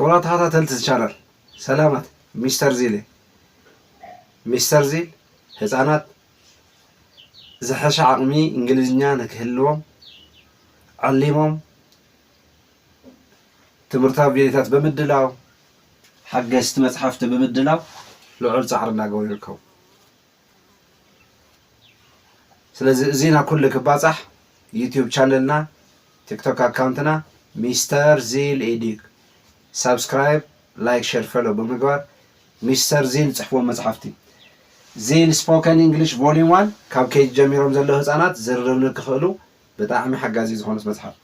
كبرات هذا تلت الشرر سلامات مستر زيل هزانات زحش عقمي إنجليزيا نكهلهم علمهم تمرتها فيديوهات بمدلاو حق استمت حفت بمدلاو لعول صحرنا قوي لكم سلازي زينا كل كباصح يوتيوب شانلنا تيك توك اكاونتنا مستر زيل ايديك سبسكرايب لايك شير فولو بمقبر مستر زيل صحفوا مصحفتي زيل سبوكن انجلش فوليوم 1 كاب كيج جميرهم زلو هصانات زررنا كخلو بطعمي حجازي زخونس مصحف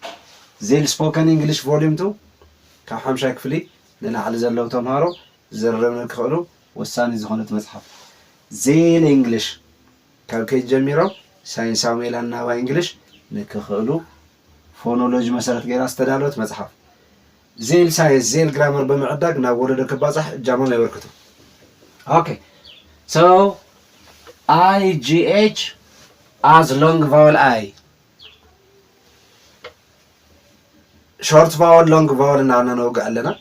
زيل سبوكن انجلش فوليوم 2 كاب حمشا كفلي لنا على زلو تمهارو زررنا كخلو وساني زخونت مصحف زيل انجلش كاب كيج جميرهم ساينساوي ميلانا وانجلش نكخلو فونولوجي مسارات غير استدالوت مصحف زيل ساينس زيل جرامر بمعدق ناورد كباصح جامل يوركتو okay so IGH as long vowel I short vowel long vowel نعنا نوقع لنا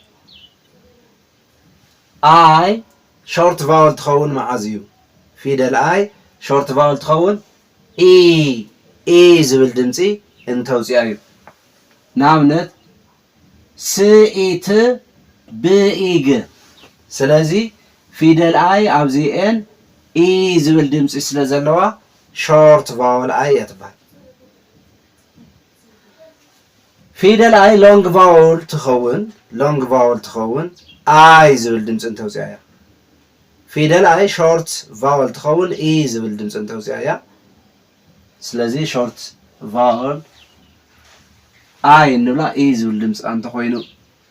I short vowel تخون مع زيو فيدل I short vowel تخون E زبل دمسي انتوزي ايو نعمنت سئت بإيج سلازي فيدل اي ابزي ان اي زبل دمس سلازلوا شورت فاول اي يتبع فيدل اي لونج فاول تخون اي زبل دمس انتوزي فيدل اي شورت فاول تخون اي زبل دمس انتوزي سلازي شورت فاول اي نبلا اي زبل دمس انت خوينو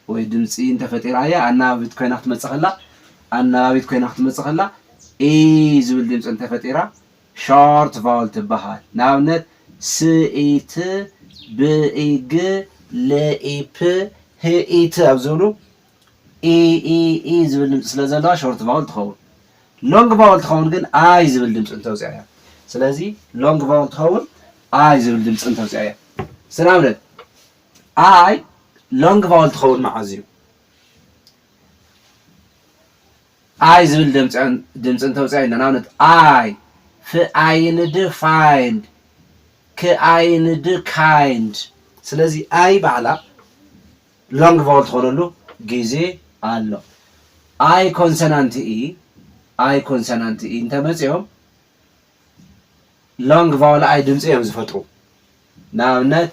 ወይ ድምጽ እንተፈጠራያ አናብት ኮይና ክትመጽኸላ አናብት ኮይና ክትመጽኸላ ኢ ዝብል ድምጽ እንተፈጠራ ሾርት ቫውል ትበሃል ናብነት ስኢት ብኢግ ለኢፕ ሄኢት አብዘሉ ኢ ዝብል ድምጽ ስለዘለዋ ሾርት ቫውል ትኸውን ሎንግ ቫውል ትኸውን ግን አይ ዝብል ድምጽ እንተውጽያ ስለዚ ሎንግ ቫውል ትኸውን አይ ዝብል ድምጽ እንተውጽያ ስናብነት አይ long vowel تخون مع زيو I زبل دمس انت وصاينا ناونت I في I ند find ك I ند kind ስለዚህ I ባላ long vowel تخونلو ጊዜ አለው I consonant E እንተ መጽዮም long vowel I ድምጽ እዮም ዝፈጥሩ ናውነት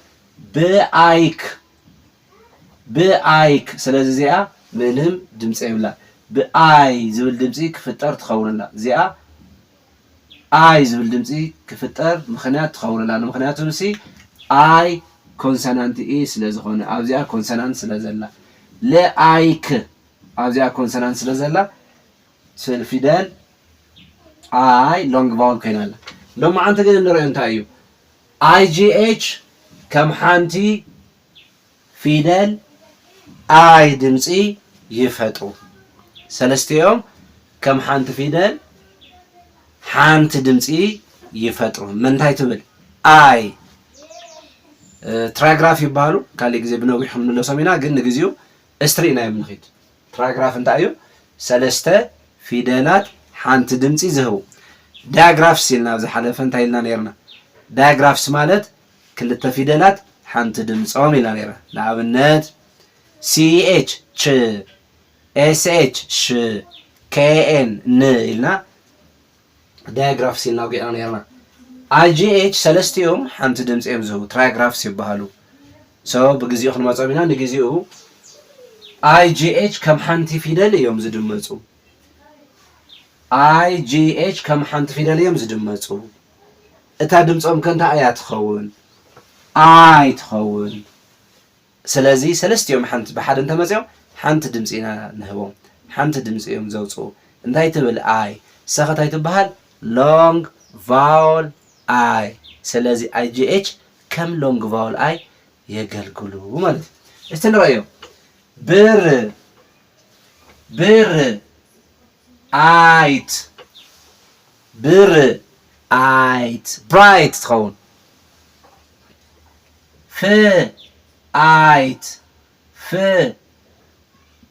بأيك ስለዚህ ዚኣ ምንም ድምጽ ይብላ بأي ዝብል ድምጽ ክፍጠር ትኸውንላ ዚኣ አይ ዝብል ድምጽ ክፍጠር ምኽንያት ትኸውንላ ምኽንያቱም ሲ አይ ኮንሶናንት ኢ ስለዝኾነ ኣብዚኣ ኮንሶናንት ስለዘላ ለአይክ ኣብዚኣ ኮንሶናንት ስለዘላ ስል ፊደል አይ ሎንግ ቫውል ኮይናላ ሎማ አንተ ግን እንሪኦ እንታይ እዩ IGH ከም ሓንቲ ፊደል አይ ድምጽ ይፈጥሩ ሰለስቲዮም ከም ሓንቲ ፊደል ሓንቲ ድምጽ ይፈጥሩ መንታይ ትብል አይ ትራግራፍ ይባሉ ካሊ ግዜ ብነዊሕ እንለው ሰሚና ግን ንግዚኡ እስትሪና የምንኺድ ትራግራፍ እንታይ እዩ ሰለስተ ፊደላት ሓንቲ ድምጽ ዝህቡ ዳያግራፍስ ኢልና ዝሓለፈ እንታይ ኢልና ነርና ዳያግራፍስ ማለት ክልተ ፊደላት ሓንቲ ድምጾም ኢልና ነርና ንኣብነት CH ች SH ሽ KN ን ኢልና ዳያግራፍስ ኢልና ወጊዕና ነርና IGH ሰለስቲኦም ሓንቲ ድምጽ እዮም ዝህቡ ትራግራፍስ ይባሃሉ ሶ ብግዚኡ ክንመጾም ኢና ንግዚኡ IGH ከም ሓንቲ ፊደል እዮም ዝድመጹ IGH ከም ሓንቲ ፊደል እዮም ዝድመጹ እታ ድምጾም ከንታ እያ ትኸውን አይ ትኸውን ስለዚ ሰለስቲኦም ሓንቲ በሓደ እንተመጽኦም ሓንቲ ድምጽ ኢና ንህቦም ሓንቲ ድምጽ እዮም ዘውጽኡ እንታይ ትብል አይ ሰኸታይ ትበሃል ሎንግ ቫውል አይ ስለዚ IGH ከም ሎንግ ቫውል አይ የገልግሉ ማለት እስቲ ንረአዮ ብር አይት ብር አይት ብራይት ትኸውን ፍ አይት ፍ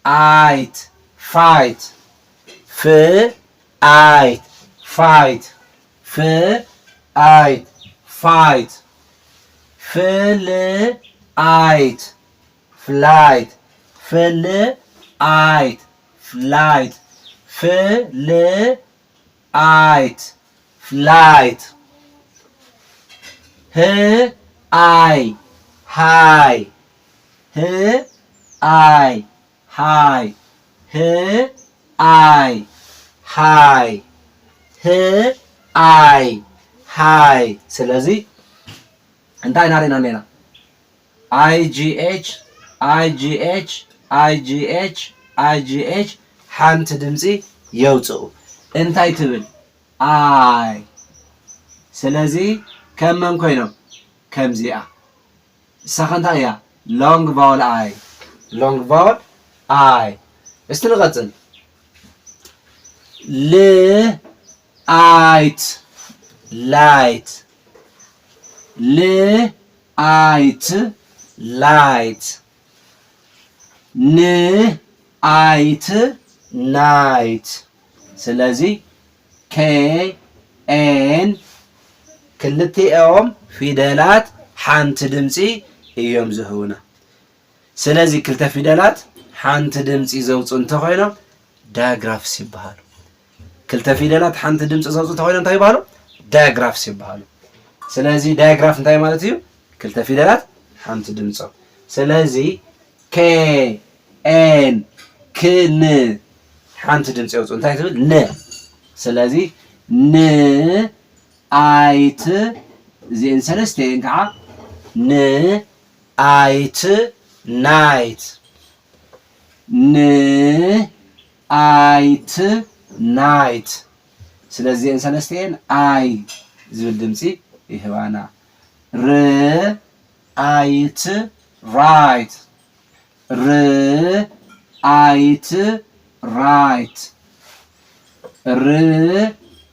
አይት ፋይት ፍ አይት ፋይት ፍ አይት ፋይት ፍል አይት ፍላይት ፍል አይት ፍላይት ፍል አይት ፍላይት ህ አይ ሃይ ህ አይ ሃይ ህ አይ ሃይ ህ አይ ሃይ ስለዚህ እንታይ ናሪና ኔና አይጂኤች አይጂኤች አይጂኤች አይጂኤች ሓንቲ ድምፂ የውፅኡ እንታይ ትብል አይ ስለዚ ከም መን ኮይኖም ከምዚኣ እሳኸ እንታይ እያ ሎንግ ቫወል አይ ሎንግ ቫወል አይ እስቲ ንቐፅል ል አይት ላይት ል አይት ላይት ን አይት ናይት ስለዚ ኬ ኤን ክልቲኦም ፊደላት ሓንቲ ድምፂ እዮም ዝህቡና ስለዚ ክልተ ፊደላት ሓንቲ ድምፂ ዘውፅኡ እንተኮይኖም ዳያግራፍስ ይበሃሉ ክልተ ፊደላት ሓንቲ ድምፂ ዘውፅኡ እንተኮይኖም እንታይ ይበሃሉ ዳያግራፍስ ይበሃሉ ስለዚ ዳያግራፍ እንታይ ማለት እዩ ክልተ ፊደላት ሓንቲ ድምፆም ስለዚ ኬ ኤን ክን ሓንቲ ድምፂ የውፅኡ እንታይ ትብል ን ስለዚ ን አይት እዚአን ሰለስተን ከዓ ን አይት ናይት ን አይት ናይት ስለዚ እዚአን ሰለስተን አይ ዝብል ድምፂ ይህባና ር አይት ራይት ር አይት ራይት ር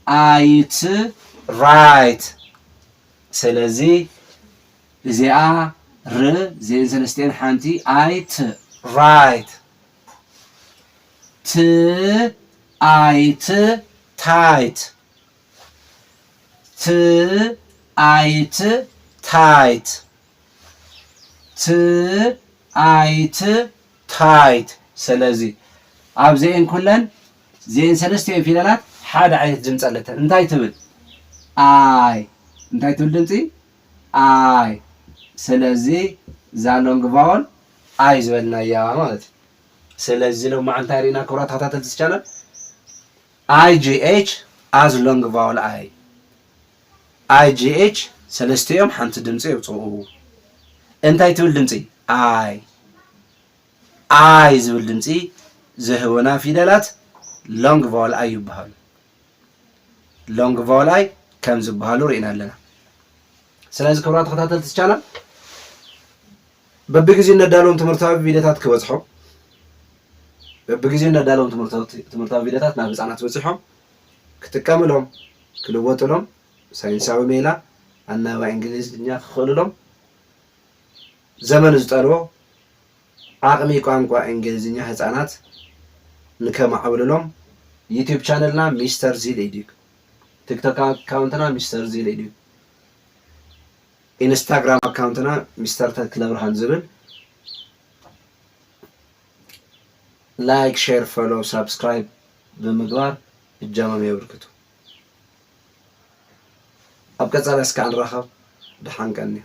አይት ራይት ስለዚ እዚኣ ር እዚአን ሰለስተን ሓንቲ አይት ራይት ት አይት ታይት ት አይት ታይት ት አይት ታይት ስለዚ ኣብዚአን ኩለን እዚአን ሰለስተን ፊደላት ሓደ ዓይነት ድምፂ ኣለተን እንታይ ትብል አይ እንታይ ትብል ድምፂ አይ ስለዚ እዛ ሎንግ ቫወል አይ ዝበልናያ ማለት እዩ ስለዚ ሎማ እንታይ ሪእና ክብራ ተኸታተልቲ ቻናል አይጂኤች ኣዝ ሎንግ ቫወል አይ አይጂኤች ሰለስተዮም ሓንቲ ድምፂ የውፅኡ እንታይ ትብል ድምፂ አይ አይ ዝብል ድምፂ ዝህቡና ፊደላት ሎንግ ቫወል አይ ይበሃሉ ሎንግ ቫወል አይ ከም ዝበሃሉ ሪእና ኣለና ስለዚ ክብራ ተኸታተልቲ ቻናል በብግዜ ነዳለዎም ትምህርታዊ ቪድዮታት ክበፅሖም በብግዜ ነዳለዎም ትምህርታዊ ቪድዮታት ናብ ህፃናት በፂሖም ክጥቀምሎም ክልወጥሎም ሳይንሳዊ ሜላ ኣናባይ እንግሊዝኛ ክኽእልሎም ዘመን ዝጠልቦ ዓቕሚ ቋንቋ እንግሊዝኛ ህፃናት ንከማዕብልሎም ዩቲዩብ ቻነልና ሚስተር ዚል ኤዲዩ ቲክቶክ አካውንትና ሚስተር ዚል ኤዲዩ ኢንስታግራም አካውንትና ሚስተር ተክለ ብርሃን ዝብል ላይክ ሼር ፎሎ ሰብስክራይብ ብምግባር እጃመም የብርክቱ ኣብ ቀፃሊ እስካዕ ንራኸብ ድሓን ቀኒ